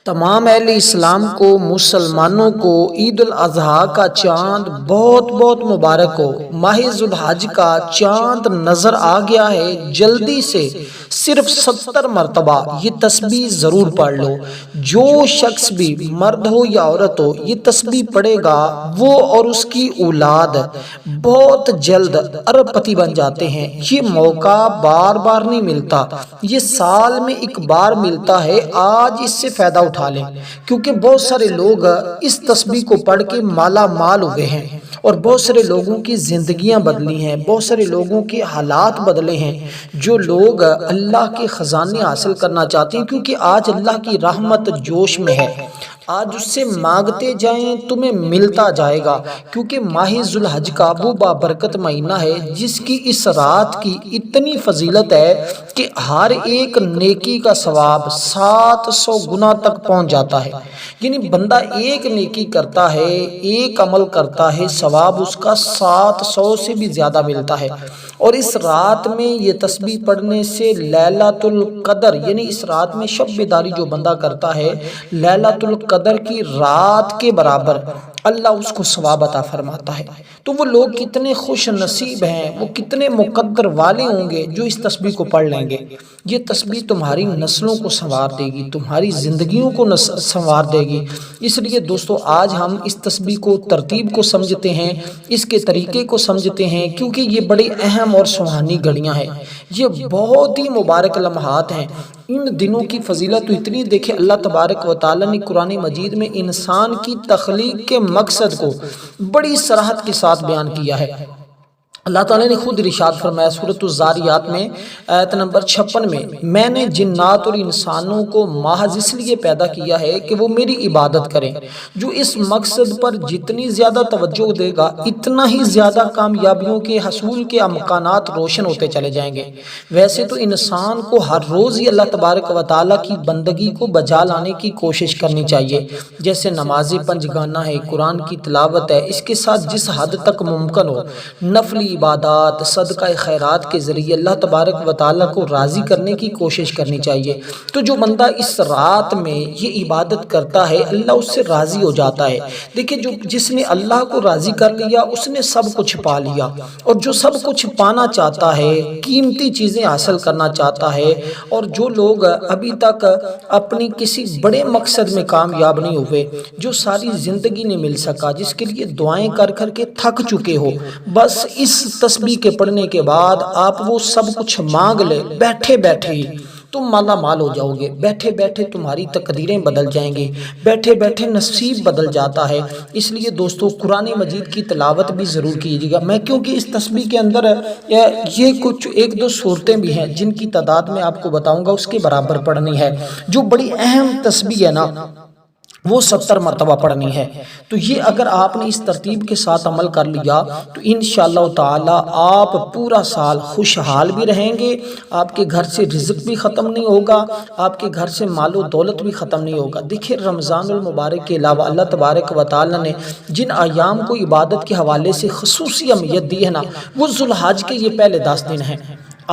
تمام اہل اسلام کو، مسلمانوں کو عید الاضحیٰ کا چاند بہت بہت مبارک ہو۔ ماہ ذو الحج کا چاند نظر آ گیا ہے، جلدی سے صرف 70 مرتبہ یہ تسبیح ضرور پڑھ لو۔ جو شخص بھی مرد ہو یا عورت ہو یہ تسبیح پڑھے گا وہ اور اس کی اولاد بہت جلد ارب پتی بن جاتے ہیں۔ یہ موقع بار بار نہیں ملتا، یہ سال میں ایک بار ملتا ہے۔ آج اس سے فائدہ اٹھا لیں، کیونکہ بہت سارے لوگ اس تسبیح کو پڑھ کے مالا مال ہوئے ہیں اور بہت سارے لوگوں کی زندگیاں بدلی ہیں، بہت سارے لوگوں کے حالات بدلے ہیں۔ جو لوگ اللہ کے خزانے حاصل کرنا چاہتے ہیں، کیونکہ آج اللہ کی رحمت جوش میں ہے، آج اس سے مانگتے جائیں تمہیں ملتا جائے گا، کیونکہ ماہ ذو الحج کا وہ بابرکت مہینہ ہے جس کی اس رات کی اتنی فضیلت ہے کہ ہر ایک نیکی کا ثواب 700 گنا تک پہنچ جاتا ہے۔ یعنی بندہ ایک نیکی کرتا ہے، ایک عمل کرتا ہے، ثواب اس کا 700 سے بھی زیادہ ملتا ہے۔ اور اس رات میں یہ تسبیح پڑھنے سے لیلۃ القدر، یعنی اس رات میں شب بیداری جو بندہ کرتا ہے، لیلۃ القدر کی رات کے برابر اللہ اس کو ثواب عطا فرماتا ہے۔ تو وہ لوگ کتنے خوش نصیب ہیں، وہ کتنے مقدر والے ہوں گے جو اس تسبیح کو پڑھ لیں گے۔ یہ تسبیح تمہاری نسلوں کو سنوار دے گی، تمہاری زندگیوں کو سنوار دے گی۔ اس لیے دوستو آج ہم اس تسبیح کو، ترتیب کو سمجھتے ہیں، اس کے طریقے کو سمجھتے ہیں، کیونکہ یہ بڑے اہم اور سہانی گھڑیاں ہیں، یہ بہت ہی مبارک لمحات ہیں۔ ان دنوں کی فضیلت تو اتنی دیکھیں، اللہ تبارک و تعالی نے قرآن مجید میں انسان کی تخلیق کے مقصد کو بڑی صراحت کے ساتھ بیان کیا ہے۔ اللہ تعالیٰ نے خود ارشاد فرمایا سورۃ الذاریات میں آیت نمبر 56 میں نے جنات اور انسانوں کو محض اس لیے پیدا کیا ہے کہ وہ میری عبادت کریں۔ جو اس مقصد پر جتنی زیادہ توجہ دے گا اتنا ہی زیادہ کامیابیوں کے حصول کے امکانات روشن ہوتے چلے جائیں گے۔ ویسے تو انسان کو ہر روز ہی اللہ تبارک و تعالیٰ کی بندگی کو بجا لانے کی کوشش کرنی چاہیے، جیسے نماز پنجگانہ ہے، قرآن کی تلاوت ہے، اس کے ساتھ جس حد تک ممکن ہو نفلی عبادات، صدقہ خیرات کے ذریعے اللہ تبارک و تعالیٰ کو راضی کرنے کی کوشش کرنی چاہیے۔ تو جو بندہ اس رات میں یہ عبادت کرتا ہے اللہ اس سے راضی ہو جاتا ہے۔ دیکھیں جس نے اللہ کو راضی کر لیا اس نے سب کچھ پا لیا، اور جو سب کچھ پانا چاہتا ہے، قیمتی چیزیں حاصل کرنا چاہتا ہے، اور جو لوگ ابھی تک اپنی کسی بڑے مقصد میں کامیاب نہیں ہوئے، جو ساری زندگی نہیں مل سکا، جس کے لیے دعائیں کر کر کے تھک چکے ہو، بس اس تسبیح کے پڑھنے کے بعد آپ وہ سب کچھ مانگ لے، بیٹھے بیٹھے ہی تم مالا مال ہو جاؤ گے، بیٹھے بیٹھے تمہاری تقدیریں بدل جائیں گی، بیٹھے بیٹھے نصیب بدل جاتا ہے۔ اس لیے دوستو قرآن مجید کی تلاوت بھی ضرور کیجیے گا۔ میں کیونکہ اس تسبیح کے اندر یہ کچھ ایک دو صورتیں بھی ہیں جن کی تعداد میں آپ کو بتاؤں گا، اس کے برابر پڑھنی ہے۔ جو بڑی اہم تسبیح ہے نا وہ 70 مرتبہ پڑھنی ہے۔ تو یہ اگر آپ نے اس ترتیب کے ساتھ عمل کر لیا تو انشاءاللہ تعالی آپ پورا سال خوشحال بھی رہیں گے، آپ کے گھر سے رزق بھی ختم نہیں ہوگا، آپ کے گھر سے مال و دولت بھی ختم نہیں ہوگا۔ دیکھیں رمضان المبارک کے علاوہ اللہ تبارک و تعالی نے جن ایام کو عبادت کے حوالے سے خصوصی اہمیت دی ہے نا، وہ ذو الحج کے یہ پہلے 10 دن ہیں،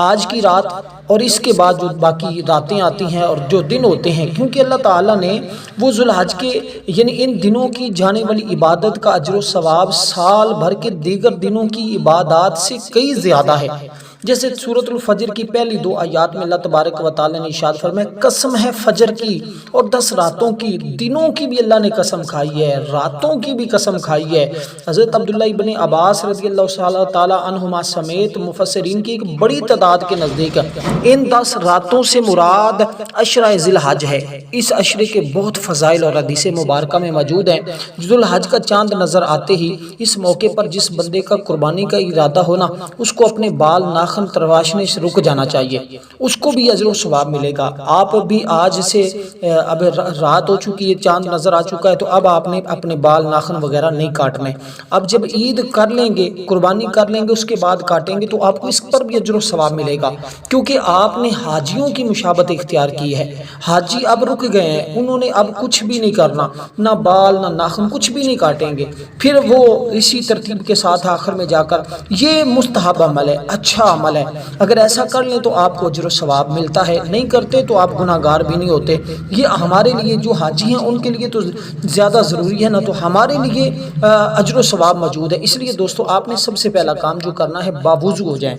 آج کی رات اور اس کے بعد جو باقی راتیں آتی ہیں اور جو دن ہوتے ہیں، کیونکہ اللہ تعالیٰ نے وہ ذو الحج کے یعنی ان دنوں کی جانے والی عبادت کا اجر و ثواب سال بھر کے دیگر دنوں کی عبادات سے کئی زیادہ ہے۔ جیسے سورۃ الفجر کی پہلی 2 آیات میں اللہ تبارک و تعالی نے ارشاد فرمایا قسم ہے فجر کی اور 10 راتوں کی، دنوں کی بھی اللہ نے قسم کھائی ہے، راتوں کی بھی قسم کھائی ہے۔ حضرت عبداللہ ابن عباس رضی اللہ تعالی عنہما سمیت مفسرین کی ایک بڑی تعداد کے نزدیک ان 10 راتوں سے مراد عشرہ ذی الحج ہے۔ اس عشرے کے بہت فضائل اور حدیث مبارکہ میں موجود ہیں۔ ذو الحج کا چاند نظر آتے ہی اس موقع پر جس بندے کا قربانی کا ارادہ ہونا، اس کو اپنے بال ناخن ترواشنے سے رک جانا چاہیے، اس کو بھی اجر و ثواب ملے گا۔ آپ بھی آج سے اب رات ہو چکی ہے، چاند نظر آ چکا ہے، تو اب آپ نے اپنے بال ناخن وغیرہ نہیں کاٹنے۔ اب جب عید کر لیں گے، قربانی کر لیں گے، اس کے بعد کاٹیں گے تو آپ کو اس پر بھی اجر و ثواب ملے گا، کیونکہ آپ نے حاجیوں کی مشابہت اختیار کی ہے۔ حاجی اب رک گئے ہیں، انہوں نے اب کچھ بھی نہیں کرنا، نہ بال نہ ناخن کچھ بھی نہیں کاٹیں گے، پھر وہ اسی ترتیب کے ساتھ آخر میں جا کر یہ مستحب عمل ہے، اچھا عمل عمل ہے، اگر ایسا کر لیں تو آپ کو اجر و ثواب ملتا ہے، نہیں کرتے تو آپ گناہ گار بھی نہیں ہوتے۔ یہ ہمارے لیے جو حاجی ہیں ان کے لیے تو زیادہ ضروری ہے نا، تو ہمارے لیے اجر و ثواب موجود ہے۔ اس لیے دوستو آپ نے سب سے پہلا کام جو کرنا ہے باوضو ہو جائیں۔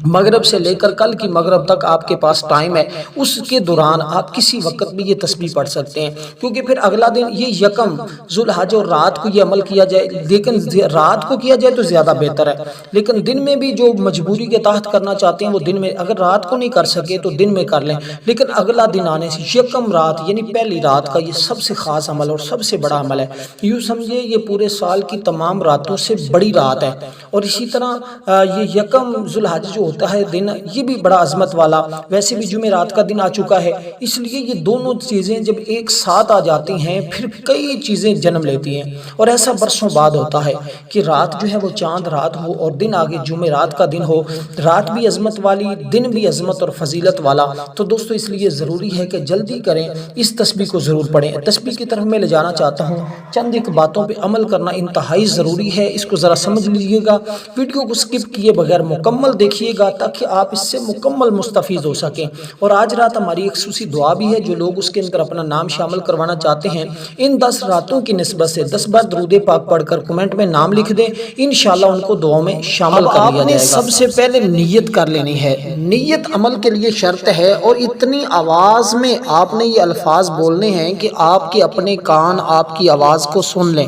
مغرب سے لے کر کل کی مغرب تک آپ کے پاس ٹائم ہے، اس کے دوران آپ کسی وقت بھی یہ تسبیح پڑھ سکتے ہیں، کیونکہ پھر اگلا دن یہ یکم ذو الحج اور رات کو یہ عمل کیا جائے، لیکن رات کو کیا جائے تو زیادہ بہتر ہے، لیکن دن میں بھی جو مجبوری کے تحت کرنا چاہتے ہیں وہ دن میں، اگر رات کو نہیں کر سکے تو دن میں کر لیں، لیکن اگلا دن آنے سے یکم رات یعنی پہلی رات کا یہ سب سے خاص عمل اور سب سے بڑا عمل ہے۔ یوں سمجھے یہ پورے سال کی تمام راتوں سے بڑی رات ہے، اور اسی طرح یہ یکم ذو الحج جو ہوتا ہے دن، یہ بھی بڑا عظمت والا، ویسے بھی جمعرات کا دن آ چکا ہے، اس لیے یہ دونوں چیزیں جب ایک ساتھ آ جاتی ہیں پھر کئی چیزیں جنم لیتی ہیں، اور ایسا برسوں بعد ہوتا ہے کہ رات جو ہے وہ چاند رات ہو اور دن آگے جمعرات کا دن ہو، رات بھی عظمت والی، دن بھی عظمت اور فضیلت والا۔ تو دوستو اس لیے ضروری ہے کہ جلدی کریں، اس تسبیح کو ضرور پڑھیں۔ تسبیح کی طرف میں لے جانا چاہتا ہوں، چند ایک باتوں پہ عمل کرنا انتہائی ضروری ہے، اس کو ذرا سمجھ لیجئے گا، ویڈیو کو سکپ کیے بغیر مکمل دیکھیے گا تاکہ آپ اس سے مکمل مستفید ہو سکیں۔ اور آج رات ہماری ایک خصوصی دعا بھی ہے، جو لوگ اس کے اندر اپنا نام شامل کروانا چاہتے ہیں ان 10 راتوں کی نسبت سے 10 بار درود پاک پڑھ کر کمنٹ میں نام لکھ دیں، انشاءاللہ ان کو دعاؤں میں شامل کر لیا جائے گا۔ سب سے پہلے نیت کر لینی ہے، نیت عمل کے لیے شرط ہے، اور اتنی آواز میں آپ نے یہ الفاظ بولنے ہیں کہ آپ کے اپنے کان آپ کی آواز کو سن لیں،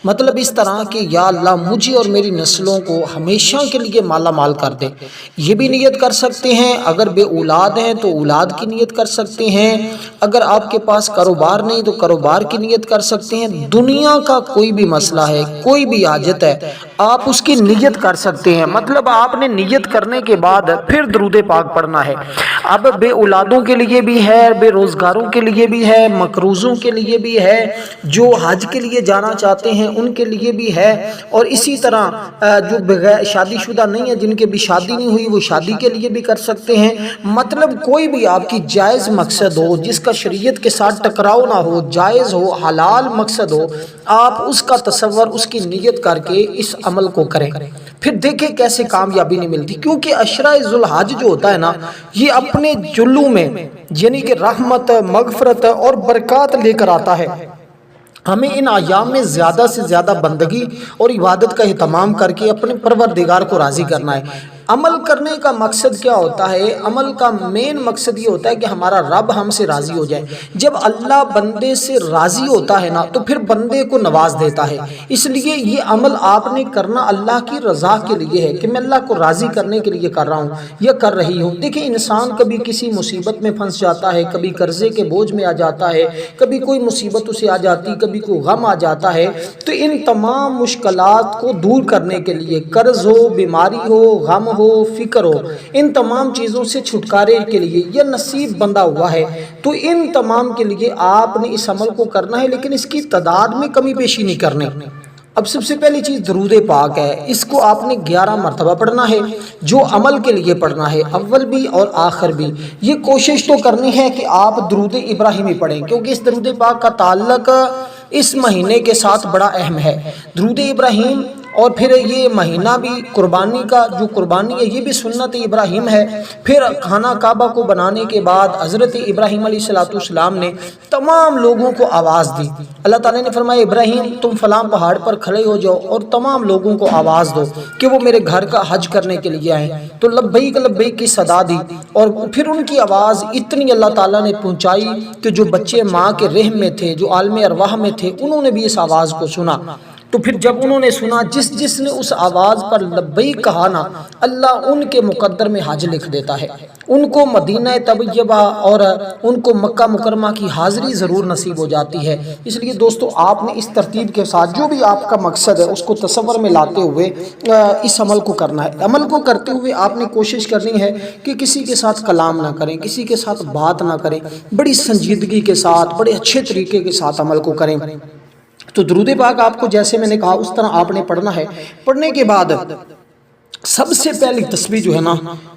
مطلب اس طرح کہ یا اللہ مجھے اور میری نسلوں کو ہمیشہ کے لیے مالا مال کر دے۔ یہ بھی نیت کر سکتے ہیں، اگر بے اولاد ہیں تو اولاد کی نیت کر سکتے ہیں، اگر آپ کے پاس کاروبار نہیں تو کاروبار کی نیت کر سکتے ہیں، دنیا کا کوئی بھی مسئلہ ہے، کوئی بھی حاجت ہے، آپ اس کی نیت کر سکتے ہیں، مطلب آپ نے نیت کرنے کے بعد پھر درود پاک پڑھنا ہے۔ اب بے اولادوں کے لیے بھی ہے، بے روزگاروں کے لیے بھی ہے، مقروضوں کے لیے بھی ہے، جو حج کے لیے جانا چاہتے ہیں ان کے لیے بھی ہے، اور اسی طرح جو بغیر شادی شدہ نہیں ہے، جن کے بھی شادی نہیں ہوئی وہ شادی کے لیے بھی کر سکتے ہیں، مطلب کوئی بھی آپ کی جائز مقصد ہو جس کا شریعت کے ساتھ ٹکراؤ نہ ہو، جائز ہو، حلال مقصد ہو، آپ اس کا تصور، اس کی نیت کر کے اس عمل کو کریں، پھر دیکھیں کیسے کامیابی نہیں ملتی، کیونکہ عشرہ ذو الحج جو ہوتا ہے نا، یہ اپنے جلو میں یعنی کہ رحمت، مغفرت اور برکات لے کر آتا ہے۔ ہمیں ان ایام میں زیادہ سے زیادہ بندگی اور عبادت کا اہتمام کر کے اپنے پروردگار کو راضی کرنا ہے۔ عمل کرنے کا مقصد کیا ہوتا ہے؟ عمل کا مین مقصد یہ ہوتا ہے کہ ہمارا رب ہم سے راضی ہو جائے۔ جب اللہ بندے سے راضی ہوتا ہے نا تو پھر بندے کو نواز دیتا ہے، اس لیے یہ عمل آپ نے کرنا اللہ کی رضا کے لیے ہے کہ میں اللہ کو راضی کرنے کے لیے کر رہا ہوں یا کر رہی ہوں۔ دیکھیں انسان کبھی کسی مصیبت میں پھنس جاتا ہے، کبھی قرضے کے بوجھ میں آ جاتا ہے، کبھی کوئی مصیبت اسے آ جاتی، کبھی کوئی غم آ جاتا ہے، تو ان تمام مشکلات کو دور کرنے کے لیے، قرض ہو، بیماری ہو، غم ہو، فکر ہو، ان تمام چیزوں سے چھٹکارے کے لیے یہ نصیب بندہ ہوا ہے، تو ان تمام کے لیے آپ نے اس عمل کو کرنا ہے، لیکن اس کی تعداد میں کمی بیشی نہیں کرنی۔ اب سب سے پہلی چیز درود پاک ہے، اس کو آپ نے 11 مرتبہ پڑھنا ہے، جو عمل کے لیے پڑھنا ہے، اول بھی اور آخر بھی۔ یہ کوشش تو کرنی ہے کہ آپ درود ابراہیمی پڑھیں، کیونکہ اس درود پاک کا تعلق اس مہینے کے ساتھ بڑا اہم ہے۔ درود ابراہیم اور پھر یہ مہینہ بھی قربانی کا، جو قربانی ہے یہ بھی سنت ابراہیم ہے۔ پھر خانہ کعبہ کو بنانے کے بعد حضرت ابراہیم علیہ السلام نے تمام لوگوں کو آواز دی، اللہ تعالیٰ نے فرمایا ابراہیم تم فلاں پہاڑ پر کھڑے ہو جاؤ اور تمام لوگوں کو آواز دو کہ وہ میرے گھر کا حج کرنے کے لیے آئیں، تو لبیک لبیک کی صدا دی، اور پھر ان کی آواز اتنی اللہ تعالیٰ نے پہنچائی کہ جو بچے ماں کے رحم میں تھے، جو عالم ارواح میں تھے، انہوں نے بھی اس آواز کو سنا۔ تو پھر جب انہوں نے سنا، جس نے اس آواز پر لبیک کہا نا، اللہ ان کے مقدر میں حج لکھ دیتا ہے، ان کو مدینہ طیبہ اور ان کو مکہ مکرمہ کی حاضری ضرور نصیب ہو جاتی ہے۔ اس لیے دوستو آپ نے اس ترتیب کے ساتھ جو بھی آپ کا مقصد ہے اس کو تصور میں لاتے ہوئے اس عمل کو کرنا ہے۔ عمل کو کرتے ہوئے آپ نے کوشش کرنی ہے کہ کسی کے ساتھ کلام نہ کریں، کسی کے ساتھ بات نہ کریں، بڑی سنجیدگی کے ساتھ، بڑے اچھے طریقے کے ساتھ عمل کو کریں۔ تو درود پاک آپ کو جیسے میں نے کہا اس طرح آپ نے پڑھنا ہے۔ پڑھنے کے بعد سب سے پہلی تسبیح جو ہے نا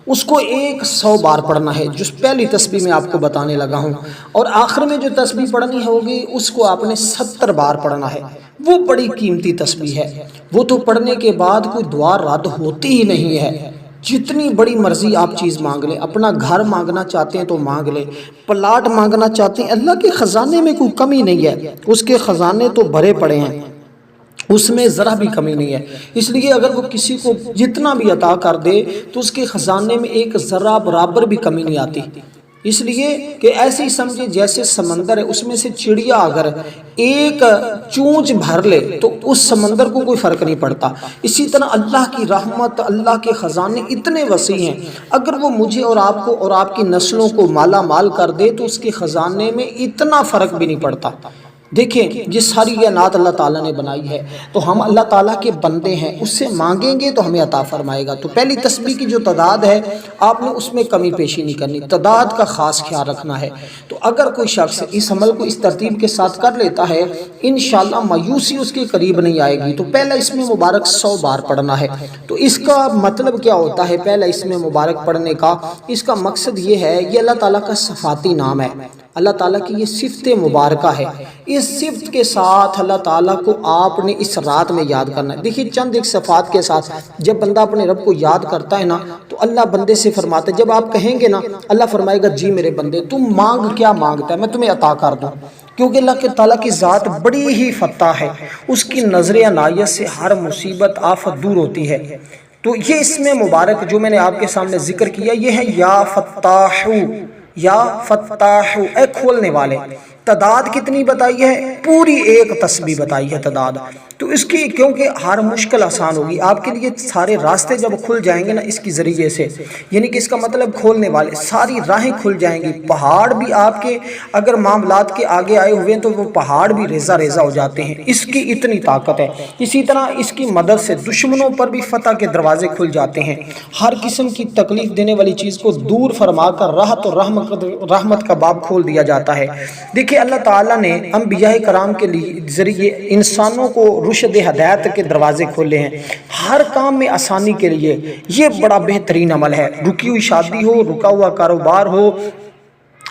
اس کو 100 بار پڑھنا ہے، جو پہلی تسبیح میں آپ کو بتانے لگا ہوں، اور آخر میں جو تسبیح پڑھنی ہوگی اس کو آپ نے 70 بار پڑھنا ہے۔ وہ بڑی قیمتی تسبیح ہے، وہ تو پڑھنے کے بعد کوئی دعا رد ہوتی ہی نہیں ہے۔ جتنی بڑی مرضی آپ چیز مانگ لیں، اپنا گھر مانگنا چاہتے ہیں تو مانگ لیں، پلاٹ مانگنا چاہتے ہیں، اللہ کے خزانے میں کوئی کمی نہیں ہے، اس کے خزانے تو بھرے پڑے ہیں، اس میں ذرا بھی کمی نہیں ہے۔ اس لیے اگر وہ کسی کو جتنا بھی عطا کر دے تو اس کے خزانے میں ایک ذرہ برابر بھی کمی نہیں آتی۔ اس لیے کہ ایسے ہی سمجھے جیسے سمندر ہے، اس میں سے چڑیا اگر ایک چونچ بھر لے تو اس سمندر کو کوئی فرق نہیں پڑتا۔ اسی طرح اللہ کی رحمت، اللہ کے خزانے اتنے وسیع ہیں، اگر وہ مجھے اور آپ کو اور آپ کی نسلوں کو مالا مال کر دے تو اس کے خزانے میں اتنا فرق بھی نہیں پڑتا۔ دیکھیں یہ ساری کائنات اللہ تعالیٰ نے بنائی ہے، تو ہم اللہ تعالیٰ کے بندے ہیں، اس سے مانگیں گے تو ہمیں عطا فرمائے گا۔ تو پہلی تسبیح کی جو تعداد ہے آپ نے اس میں کمی پیشی نہیں کرنی، تعداد کا خاص خیال رکھنا ہے۔ تو اگر کوئی شخص اس عمل کو اس ترتیب کے ساتھ کر لیتا ہے انشاءاللہ مایوسی اس کے قریب نہیں آئے گی۔ تو پہلا اس میں مبارک 100 بار پڑھنا ہے۔ تو اس کا مطلب کیا ہوتا ہے پہلا اس میں مبارک پڑھنے کا؟ اس کا مقصد یہ ہے، یہ اللہ تعالیٰ کا صفاتی نام ہے، اللہ تعالیٰ کی یہ صفت مبارکہ ہے، اس صفت کے ساتھ اللہ تعالیٰ کو آپ نے اس رات میں یاد کرنا ہے۔ دیکھیے چند ایک صفات کے ساتھ جب بندہ اپنے رب کو یاد کرتا ہے نا تو اللہ بندے سے فرماتا ہے، جب آپ کہیں گے نا اللہ فرمائے گا جی میرے بندے تم مانگ کیا مانگتا ہے میں تمہیں عطا کر دوں، کیونکہ اللہ تعالیٰ کی ذات بڑی ہی فتاح ہے، اس کی نظر عنایت سے ہر مصیبت آفت دور ہوتی ہے۔ تو یہ اس میں مبارک جو میں نے آپ کے سامنے ذکر کیا یہ ہے یا فتاح، یا فتاح، اے کھولنے والے۔ تعداد کتنی بتائی ہے؟ پوری ایک تسبیح بتائی ہے تعداد۔ تو اس کی کیونکہ ہر مشکل آسان ہوگی آپ کے لیے، سارے راستے جب کھل جائیں گے نا اس کی ذریعے سے، یعنی کہ اس کا مطلب کھولنے والے، ساری راہیں کھل جائیں گی، پہاڑ بھی آپ کے اگر معاملات کے آگے آئے ہوئے ہیں تو وہ پہاڑ بھی ریزہ ریزہ ہو جاتے ہیں، اس کی اتنی طاقت ہے۔ اسی طرح اس کی مدد سے دشمنوں پر بھی فتح کے دروازے کھل جاتے ہیں، ہر قسم کی تکلیف دینے والی چیز کو دور فرما کر راحت اور رحمت کا باب کھول دیا جاتا ہے۔ دیکھیں اللہ تعالیٰ نے انبیاء کرام کے ذریعے انسانوں کو رشد ہدایت کے دروازے کھولے ہیں، ہر کام میں آسانی کے لیے۔ یہ بڑا بہترین عمل ہے، رکی ہوئی شادی ہو، رکا ہوا کاروبار ہو،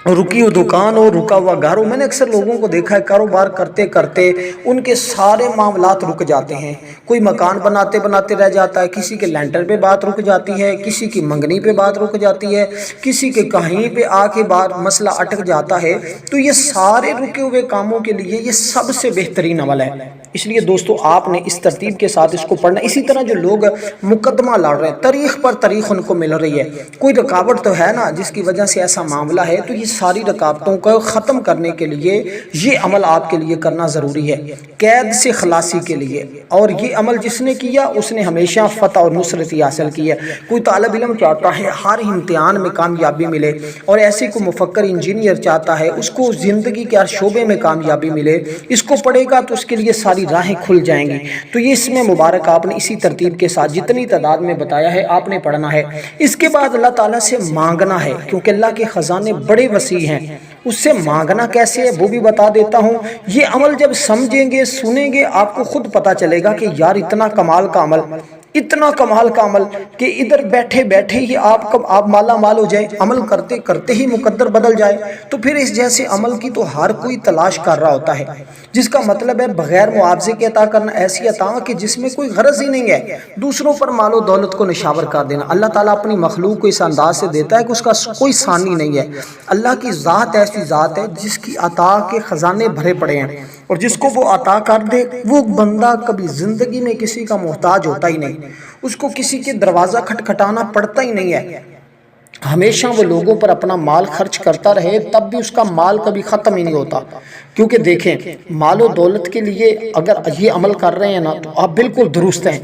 رکی ہوئی دکان ہو، رکا ہوا گھر ہو۔ میں نے اکثر لوگوں کو دیکھا ہے کاروبار کرتے کرتے ان کے سارے معاملات رک جاتے ہیں، کوئی مکان بناتے بناتے رہ جاتا ہے، کسی کے لینٹر پہ بات رک جاتی ہے، کسی کی منگنی پہ بات رک جاتی ہے، کسی کے کہیں پہ آ کے بات مسئلہ اٹک جاتا ہے۔ تو یہ سارے رکے ہوئے کاموں کے لیے یہ سب سے بہترین عمل ہے، اس لیے دوستو آپ نے اس ترتیب کے ساتھ اس کو پڑھنا۔ اسی طرح جو لوگ مقدمہ لڑ رہے ہیں، تاریخ پر تاریخ ان کو مل رہی ہے، کوئی رکاوٹ تو ہے نا جس کی وجہ سے ایسا معاملہ ہے، تو یہ ساری رکاوٹوں کو ختم کرنے کے لیے یہ عمل آپ کے لیے کرنا ضروری ہے، قید سے خلاصی کے لیے۔ اور یہ عمل جس نے کیا اس نے ہمیشہ فتح اور نصرت حاصل کی ہے۔ کوئی طالب علم چاہتا ہے ہر امتحان میں کامیابی ملے، اور ایسے کوئی مفکر انجینئر چاہتا ہے اس کو زندگی کے ہر شعبے میں کامیابی ملے، اس کو پڑھے گا تو اس کے لیے ساری راہیں کھل جائیں گی۔ تو یہ اس میں مبارک آپ نے اسی ترتیب کے ساتھ جتنی تعداد میں بتایا ہے آپ نے پڑھنا ہے۔ اس کے بعد اللہ تعالیٰ سے مانگنا ہے، کیونکہ اللہ کے خزانے بڑے وسیع ہیں، اس سے مانگنا کیسے ہے وہ بھی بتا دیتا ہوں۔ یہ عمل جب سمجھیں گے سنیں گے آپ کو خود پتا چلے گا کہ یار اتنا کمال کا عمل، اتنا کمال کا عمل کہ ادھر بیٹھے بیٹھے ہی آپ مالا مال ہو جائے، عمل کرتے کرتے ہی مقدر بدل جائے۔ تو پھر اس جیسے عمل کی تو ہر کوئی تلاش کر رہا ہوتا ہے، جس کا مطلب ہے بغیر معاوضے کے عطا کرنا، ایسی عطا کہ جس میں کوئی غرض ہی نہیں ہے، دوسروں پر مال و دولت کو نشاور کر دینا۔ اللہ تعالیٰ اپنی مخلوق کو اس انداز سے دیتا ہے کہ اس کا کوئی ثانی نہیں ہے۔ اللہ کی ذات ایسی ذات ہے جس کی عطا کے خزانے بھرے پڑے ہیں، اور جس کو وہ عطا کر دے وہ بندہ کبھی زندگی میں کسی کا محتاج ہوتا ہی نہیں، اس کو کسی کے دروازہ کھٹکھٹانا پڑتا ہی نہیں ہے، ہمیشہ وہ لوگوں پر اپنا مال خرچ کرتا رہے تب بھی اس کا مال کبھی ختم ہی نہیں ہوتا۔ کیونکہ دیکھیں مال و دولت کے لیے اگر یہ عمل کر رہے ہیں نا تو آپ بالکل درست ہیں،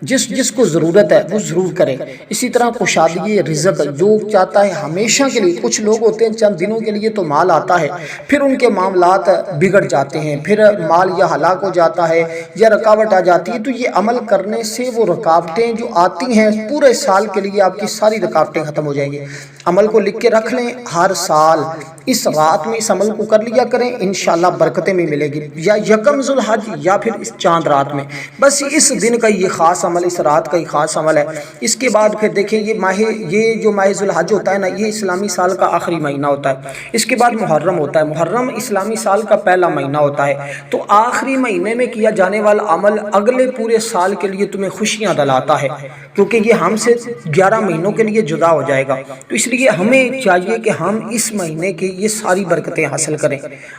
جس کو ضرورت ہے وہ ضرور کرے۔ اسی طرح کشادگی رزق جو چاہتا ہے ہمیشہ کے لیے، کچھ لوگ ہوتے ہیں چند دنوں کے لیے تو مال آتا ہے پھر ان کے معاملات بگڑ جاتے ہیں، پھر مال یا ہلاک ہو جاتا ہے یا رکاوٹ آ جاتی ہے۔ تو یہ عمل کرنے سے وہ رکاوٹیں جو آتی ہیں پورے سال کے لیے آپ کی ساری رکاوٹیں ختم ہو جائیں گی۔ عمل کو لکھ کے رکھ لیں، ہر سال اس رات میں اس عمل کو کر لیا کریں، انشاءاللہ برکتیں بھی ملے گی، یا یکم ذوالحج یا پھر اس چاند رات میں، بس اس دن کا یہ خاص عمل، اس رات کا یہ خاص عمل ہے۔ اس کے بعد پھر دیکھیں یہ جو ماہ ذوالحج ہوتا ہے نا، یہ اسلامی سال کا آخری مہینہ ہوتا ہے۔ اس کے بعد محرم ہوتا ہے، محرم اسلامی سال کا پہلا مہینہ ہوتا ہے۔ تو آخری مہینے میں کیا جانے والا عمل اگلے پورے سال کے لیے تمہیں خوشیاں دلاتا ہے، کیونکہ یہ ہم سے 11 مہینوں کے لیے جدا ہو جائے گا۔ تو اس لیے ہمیں چاہیے کہ ہم اس مہینے کی یہ ساری برکتیں حاصل کریں،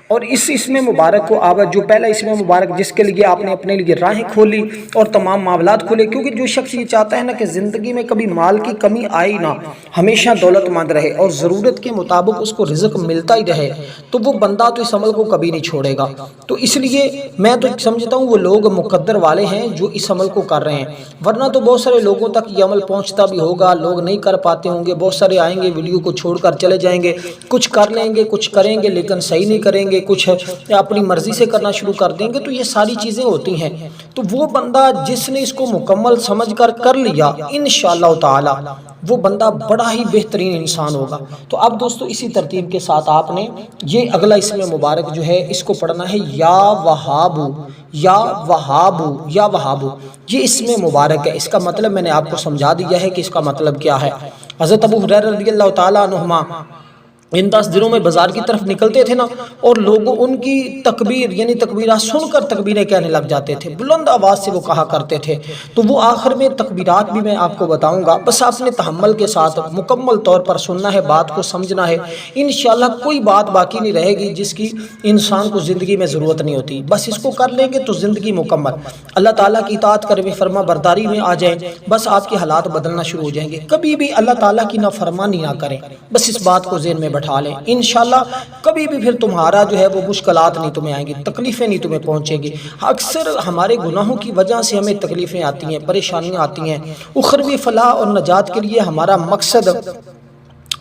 اور اس میں مبارک کو آپ جو پہلا اس میں مبارک جس کے لیے آپ نے اپنے لیے راہیں کھولی اور تمام معاملات کھولے، کیونکہ جو شخص یہ چاہتا ہے نا کہ زندگی میں کبھی مال کی کمی آئی نہ، ہمیشہ دولت مند رہے اور ضرورت کے مطابق اس کو رزق ملتا ہی رہے، تو وہ بندہ تو اس عمل کو کبھی نہیں چھوڑے گا۔ تو اس لیے میں تو سمجھتا ہوں وہ لوگ مقدر والے ہیں جو اس عمل کو کر رہے ہیں، ورنہ تو بہت سارے لوگوں تک یہ عمل پہنچتا بھی ہوگا، لوگ نہیں کر پاتے ہوں گے، بہت سارے آئیں گے ویڈیو کو چھوڑ کر چلے جائیں گے، کچھ کر لیں گے، کچھ کریں گے لیکن صحیح نہیں کریں گے، کچھ اپنی مرضی سے کرنا شروع کر دیں گے، تو یہ ساری چیزیں ہوتی ہیں۔ تو وہ بندہ جس نے اس کو مکمل سمجھ کر لیا، انشاءاللہ تعالی وہ بندہ بڑا ہی بہترین انسان ہوگا۔ تو اب دوستو اسی ترتیب کے ساتھ آپ نے یہ اگلا اسم مبارک جو ہے اس کو پڑھنا ہے، یا وہابو، یا وہابو، یا وہابو۔ یہ اسم مبارک ہے، اس کا مطلب میں نے آپ کو سمجھا دیا ہے کہ اس کا مطلب کیا ہے۔ حضرت ابو ہریرہ رضی اللہ تعالیٰ عنہما ان 10 دنوں میں بازار کی طرف نکلتے تھے نا، اور لوگوں ان کی تکبیر یعنی تکبیرات سن کر تکبیریں کہنے لگ جاتے تھے، بلند آواز سے وہ کہا کرتے تھے۔ تو وہ آخر میں تکبیرات بھی میں آپ کو بتاؤں گا، بس آپ نے تحمل کے ساتھ مکمل طور پر سننا ہے، بات کو سمجھنا ہے، انشاءاللہ کوئی بات باقی نہیں رہے گی جس کی انسان کو زندگی میں ضرورت نہیں ہوتی، بس اس کو کر لیں گے تو زندگی مکمل، اللہ تعالیٰ کی اطاعت کریں، فرما برداری میں آ جائیں، بس آپ کے حالات بدلنا شروع ہو جائیں گے۔ کبھی بھی اللہ تعالیٰ کی نافرمانی نہ کریں، بس اس بات کو ذہن میں بٹھا لیں، انشاءاللہ کبھی بھی پھر تمہارا جو ہے وہ مشکلات نہیں تمہیں آئیں گی، تکلیفیں نہیں تمہیں پہنچیں گی۔ اکثر ہمارے گناہوں کی وجہ سے ہمیں تکلیفیں آتی ہیں، پریشانیاں آتی ہیں، اخروی فلاح اور نجات کے لیے ہمارا مقصد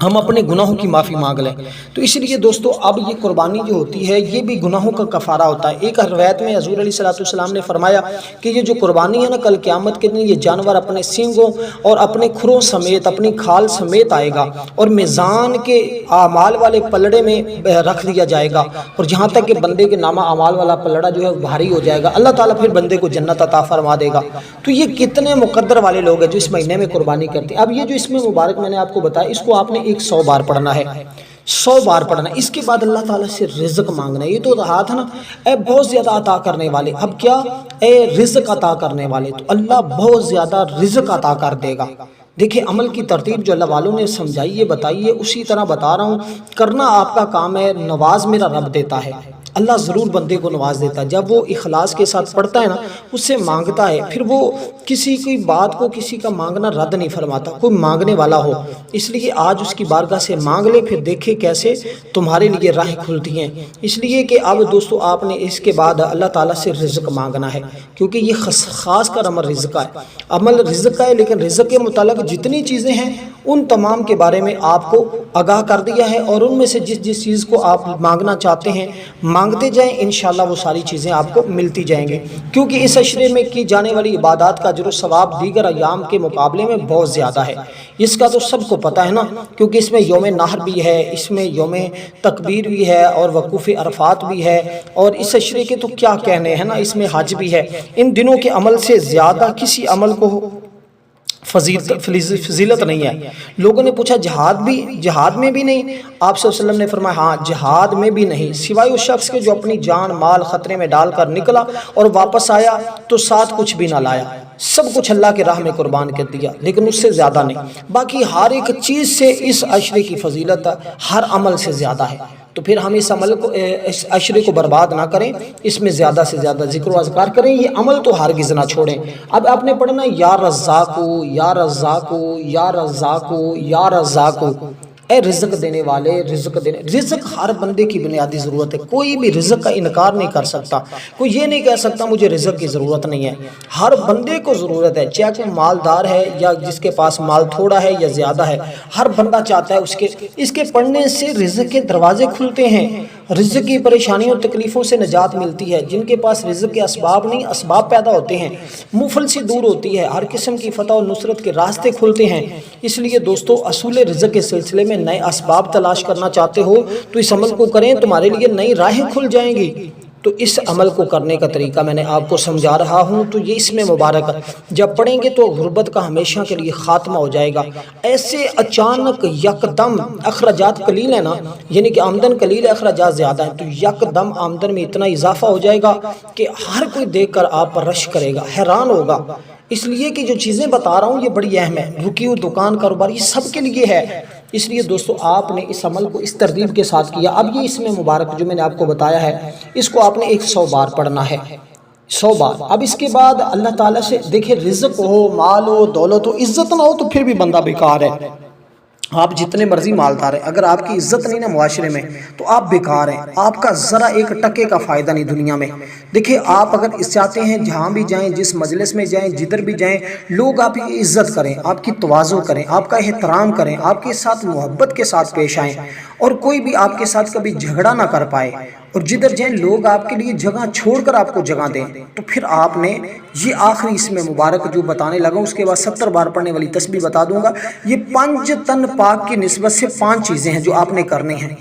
ہم اپنے گناہوں کی معافی مانگ لیں۔ تو اس لیے دوستو اب یہ قربانی جو ہوتی ہے یہ بھی گناہوں کا کفارہ ہوتا ہے۔ ایک روایت میں حضور علیہ السلام نے فرمایا کہ یہ جو قربانی ہے نا، کل قیامت کے دن یہ جانور اپنے سینگوں اور اپنے کھروں سمیت، اپنی کھال سمیت آئے گا اور میزان کے اعمال والے پلڑے میں رکھ دیا جائے گا، اور جہاں تک کہ بندے کے نامہ اعمال والا پلڑا جو ہے بھاری ہو جائے گا، اللہ تعالیٰ پھر بندے کو جنت عطا فرما دے گا۔ تو یہ کتنے مقدر والے لوگ ہیں جو اس مہینے میں قربانی کرتے ہیں۔ اب یہ جو اس میں مبارک میں نے آپ کو بتایا، اس کو آپ نے 100 بار پڑھنا ہے، 100 بار پڑھنا ہے۔ اس کے بعد اللہ تعالیٰ سے رزق مانگنا ہے۔ یہ تو رہا تھا نا، اے بہت زیادہ عطا کرنے والے، اب کیا، اے رزق عطا کرنے والے، تو اللہ بہت زیادہ رزق عطا کر دے گا۔ دیکھیں عمل کی ترتیب جو اللہ والوں نے سمجھائی ہے، بتائی ہے، اسی طرح بتا رہا ہوں، کرنا آپ کا کام ہے، نواز میرا رب دیتا ہے۔ اللہ ضرور بندے کو نواز دیتا ہے، جب وہ اخلاص کے ساتھ پڑھتا ہے نا، اس سے مانگتا ہے، پھر وہ کسی کی بات کو، کسی کا مانگنا رد نہیں فرماتا، کوئی مانگنے والا ہو۔ اس لیے آج اس کی بارگاہ سے مانگ لے، پھر دیکھے کیسے تمہارے لیے راہیں کھلتی ہیں۔ اس لیے کہ اب دوستو آپ نے اس کے بعد اللہ تعالیٰ سے رزق مانگنا ہے، کیونکہ یہ خاص کر عمل رزق ہے، عمل رزق ہے، لیکن رزق کے متعلق جتنی چیزیں ہیں ان تمام کے بارے میں آپ کو آگاہ کر دیا ہے، اور ان میں سے جس چیز کو آپ مانگنا چاہتے ہیں مانگتے جائیں، انشاءاللہ وہ ساری چیزیں آپ کو ملتی جائیں گے، کیونکہ اس عشرے میں کی جانے والی عبادات کا اجر و ثواب دیگر ایام کے مقابلے میں بہت زیادہ ہے۔ اس کا تو سب کو پتہ ہے نا، کیونکہ اس میں یوم نحر بھی ہے، اس میں یوم تکبیر بھی ہے، اور وقوف عرفات بھی ہے، اور اس عشرے کے تو کیا کہنے ہیں نا، اس میں حج بھی ہے۔ ان دنوں کے عمل سے زیادہ کسی عمل کو فضیلت نہیں ہے۔ لوگوں نے پوچھا جہاد میں بھی نہیں؟ آپ صلی اللہ علیہ وسلم نے فرمایا ہاں، جہاد میں بھی نہیں، سوائے اس شخص کے جو اپنی جان مال خطرے میں ڈال کر نکلا اور واپس آیا تو ساتھ کچھ بھی نہ لایا، سب کچھ اللہ کے راہ میں قربان کر دیا، لیکن اس سے زیادہ نہیں۔ باقی ہر ایک چیز سے اس عشرے کی فضیلت ہر عمل سے زیادہ ہے، تو پھر ہم اس عمل کو، اس عشرے کو برباد نہ کریں، اس میں زیادہ سے زیادہ ذکر و اذکار کریں، یہ عمل تو ہرگز نہ چھوڑیں۔ اب آپ نے پڑھنا یا رزاقو، یا رزاقو، یا رزاقو، یا رزاقو، اے رزق دینے والے، رزق دینے۔ رزق ہر بندے کی بنیادی ضرورت ہے، کوئی بھی رزق کا انکار نہیں کر سکتا، کوئی یہ نہیں کہہ سکتا مجھے رزق کی ضرورت نہیں ہے، ہر بندے کو ضرورت ہے، چاہے کوئی مالدار ہے یا جس کے پاس مال تھوڑا ہے یا زیادہ ہے، ہر بندہ چاہتا ہے اس کے پڑھنے سے رزق کے دروازے کھلتے ہیں۔ رزق کی پریشانیوں اور تکلیفوں سے نجات ملتی ہے۔ جن کے پاس رزق کے اسباب نہیں، اسباب پیدا ہوتے ہیں، مفلسی دور ہوتی ہے، ہر قسم کی فتح اور نصرت کے راستے کھلتے ہیں۔ اس لیے دوستو اصول رزق کے سلسلے میں نئے اسباب تلاش کرنا چاہتے ہو تو اس عمل کو کریں، تمہارے لیے نئی راہیں کھل جائیں گی۔ تو اس عمل کو کرنے کا طریقہ میں نے آپ کو سمجھا رہا ہوں، تو یہ اس میں مبارک جب پڑھیں گے تو غربت کا ہمیشہ کے لیے خاتمہ ہو جائے گا۔ ایسے اچانک یکدم اخراجات قلیل ہے نا، یعنی کہ آمدن قلیل ہے، اخراجات زیادہ ہیں، تو یکدم آمدن میں اتنا اضافہ ہو جائے گا کہ ہر کوئی دیکھ کر آپ پر رش کرے گا، حیران ہوگا۔ اس لیے کہ جو چیزیں بتا رہا ہوں یہ بڑی اہم ہے، رکیو، دکان، کاروبار، یہ سب کے لیے ہے۔ اس لیے دوستو آپ نے اس عمل کو اس ترتیب کے ساتھ کیا۔ اب یہ اس میں مبارک جو میں نے آپ کو بتایا ہے، اس کو آپ نے 100 بار پڑھنا ہے، 100 بار۔ اب اس کے بعد اللہ تعالیٰ سے دیکھیں، رزق ہو، مال ہو، دولت ہو، عزت نہ ہو تو پھر بھی بندہ بیکار ہے۔ آپ جتنے مرضی مالدار ہیں، اگر آپ کی عزت نہیں نا معاشرے میں تو آپ بیکار ہیں، آپ کا ذرا ایک ٹکے کا فائدہ نہیں دنیا میں۔ دیکھیں آپ اگر اس چاہتے ہیں جہاں بھی جائیں، جس مجلس میں جائیں، جدھر بھی جائیں، لوگ آپ کی عزت کریں، آپ کی تواضع کریں، آپ کا احترام کریں، آپ کے ساتھ محبت کے ساتھ پیش آئیں، اور کوئی بھی آپ کے ساتھ کبھی جھگڑا نہ کر پائے، اور جدھر جائیں لوگ آپ کے لیے جگہ چھوڑ کر آپ کو جگہ دیں، تو پھر آپ نے یہ آخری اس میں مبارک جو بتانے لگا، اس کے بعد 70 بار پڑھنے والی تسبیح بتا دوں گا۔ یہ 5 تن پاک کی نسبت سے 5 چیزیں ہیں جو آپ نے کرنے ہیں۔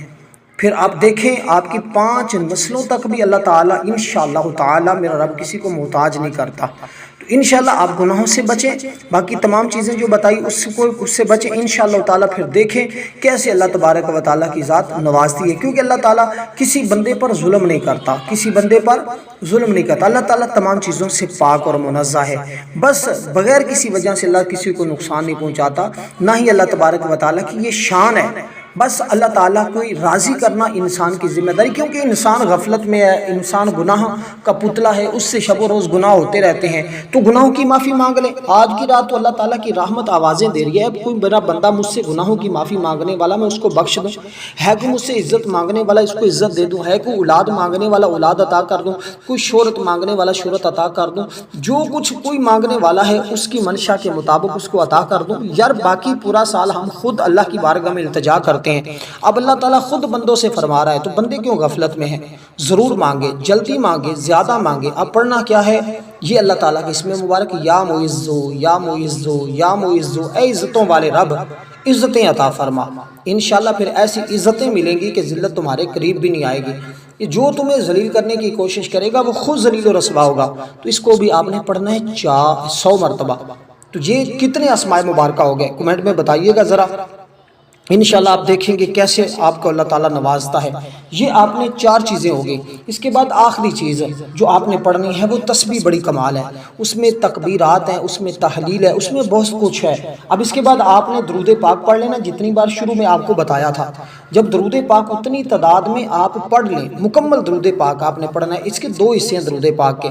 پھر آپ دیکھیں آپ کی 5 نسلوں تک بھی اللہ تعالیٰ انشاءاللہ تعالیٰ، میرا رب کسی کو محتاج نہیں کرتا۔ تو انشاءاللہ آپ گناہوں سے بچیں، باقی تمام چیزیں جو بتائی اس سے بچیں انشاءاللہ تعالیٰ۔ پھر دیکھیں کیسے اللہ تبارک و تعالیٰ کی ذات نوازتی ہے، کیونکہ اللہ تعالیٰ کسی بندے پر ظلم نہیں کرتا، کسی بندے پر ظلم نہیں کرتا۔ اللہ تعالیٰ تمام چیزوں سے پاک اور منزہ ہے، بس بغیر کسی وجہ سے اللہ کسی کو نقصان نہیں پہنچاتا، نہ ہی اللہ تبارک و تعالیٰ کی یہ شان ہے۔ بس اللہ تعالیٰ کو راضی کرنا انسان کی ذمہ داری، کیونکہ انسان غفلت میں ہے، انسان گناہ کا پتلا ہے، اس سے شب و روز گناہ ہوتے رہتے ہیں، تو گناہوں کی معافی مانگ لیں۔ آج کی رات تو اللہ تعالیٰ کی رحمت آوازیں دے رہی ہے، اب کوئی میرا بندہ مجھ سے گناہوں کی معافی مانگنے والا میں اس کو بخش دوں، ہے کوئی مجھ سے عزت مانگنے والا اس کو عزت دے دوں، ہے کوئی اولاد مانگنے والا اولاد عطا کر دوں، کوئی شہرت مانگنے والا شہرت عطا کر دوں، جو کچھ کوئی مانگنے والا ہے اس کی منشا کے مطابق اس کو عطا کر دوں۔ یار باقی پورا سال ہم خود اللہ کی بارگاہ میں التجا کرتے ہیں، اب اللہ تعالیٰ خود بندوں سے فرما رہا ہے، تو بندے کیوں غفلت میں ہیں؟ ضرور مانگے، جلدی مانگے، زیادہ مانگے۔ اب پڑھنا کیا ہے؟ یہ اللہ تعالیٰ کے اسم مبارک یا معزو یا معزو یا معزو، اے عزتوں والے رب عزتیں عطا فرما۔ انشاءاللہ پھر ایسی عزتیں ملیں گی کہ ذلت تمہارے قریب بھی نہیں آئے گی، جو تمہیں ذلیل کرنے کی کوشش کرے گا وہ خود ذلیل و رسوا ہوگا۔ تو اس کو بھی آپ نے پڑھنا ہے 100 مرتبہ۔ تو یہ کتنے اسماء مبارکہ ہو گئے کمنٹ میں بتائیے گا ذرا، انشاءاللہ آپ دیکھیں گے کیسے آپ کو اللہ تعالیٰ نوازتا ہے۔ یہ آپ نے 4 چیزیں ہو گئی۔ اس کے بعد آخری چیز جو آپ نے پڑھنی ہے وہ تسبیح، بڑی کمال ہے، اس میں تکبیرات ہیں، اس میں تحلیل ہے، اس میں بہت کچھ ہے۔ اب اس کے بعد آپ نے درود پاک پڑھ لینا، جتنی بار شروع میں آپ کو بتایا تھا، جب درود پاک اتنی تعداد میں آپ پڑھ لیں، مکمل درود پاک آپ نے پڑھنا ہے۔ اس کے 2 حصے ہیں درود پاک کے۔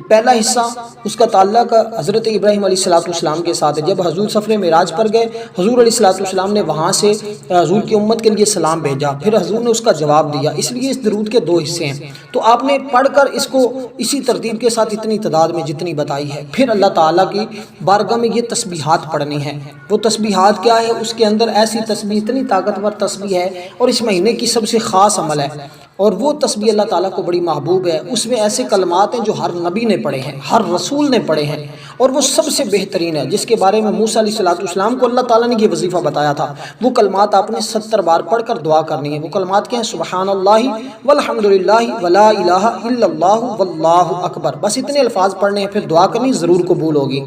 پہلا حصہ اس کا تعلق حضرت ابراہیم علیہ السلام کے ساتھ ہے، جب حضور سفر معراج پر گئے، حضور علیہ السلام نے وہاں سے حضور کی امت کے لیے سلام بھیجا، پھر حضور نے اس کا جواب دیا، اس لیے اس درود کے 2 حصے ہیں۔ تو آپ نے پڑھ کر اس کو اسی ترتیب کے ساتھ اتنی تعداد میں جتنی بتائی ہے، پھر اللہ تعالیٰ کی بارگاہ میں یہ تسبیحات پڑھنی ہیں۔ وہ تسبیحات کیا ہے؟ اس کے اندر ایسی تسبیح، اتنی طاقتور تسبیح ہے، اور اس مہینے کی سب سے خاص عمل ہے، اور وہ تسبیح اللہ تعالیٰ کو بڑی محبوب ہے۔ اس میں ایسے کلمات ہیں جو ہر نبی نے پڑھے ہیں، ہر رسول نے پڑھے ہیں، اور وہ سب سے بہترین ہے، جس کے بارے میں موسیٰ علیہ السلام کو اللہ تعالیٰ نے یہ وظیفہ بتایا تھا۔ وہ کلمات آپ نے 70 بار پڑھ کر دعا کرنی ہے۔ وہ کلمات کیا ہیں؟ سبحان اللہ والحمدللہ ولا الہ الا اللہ واللہ اکبر، بس اتنے الفاظ پڑھنے ہیں، پھر دعا کرنی ضرور قبول ہوگی۔